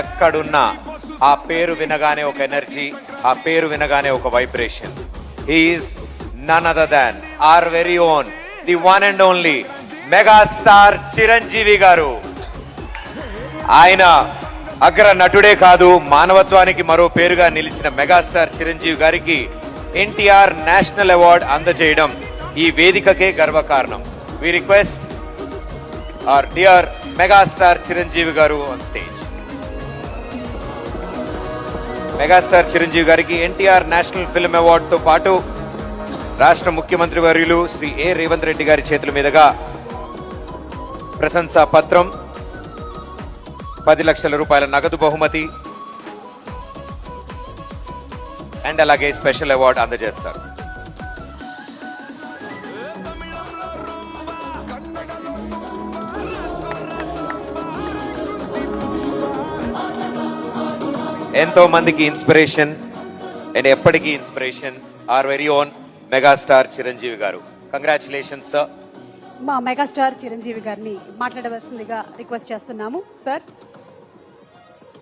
ఎక్కడున్నా ఆ పేరు వినగానే ఒక ఎనర్జీ, ఆ పేరు వినగానే ఒక vibration. He's none other than our very own, the one and only megastar Chiranjeevi garu. ఆయన అగ్ర నటుడే కాదు, మానవత్వానికి మరో పేరుగా నిలిచిన మెగాస్టార్ చిరంజీవి గారికి ఎన్టీఆర్ నేషనల్ అవార్డు అందజేయడం ఈ వేదికకే గర్వకారణం. We request our dear megastar Chiranjeevi garu on stage. Megastar Chiranjeevi గారికి ఎన్టీఆర్ నేషనల్ ఫిల్మ్ అవార్డుతో పాటు రాష్ట్ర ముఖ్యమంత్రి వర్యులు శ్రీ ఏ రేవంత్ రెడ్డి గారి చేతుల మీదుగా ప్రశంసా పత్రం, 10 లక్షల రూపాయల నగదు బహుమతి అండ్ అలాగే స్పెషల్ అవార్డు అందజేస్తారు. ఎంతో మందికి ఇన్స్పిరేషన్ అండ్ ఎప్పటికీ inspiration our very own megastar Chiranjeevi garu. Congratulations sir. మా మెగాస్టార్ చిరంజీవి గారిని మాట్లాడవలసిందిగా రిక్వెస్ట్ చేస్తున్నాము సార్.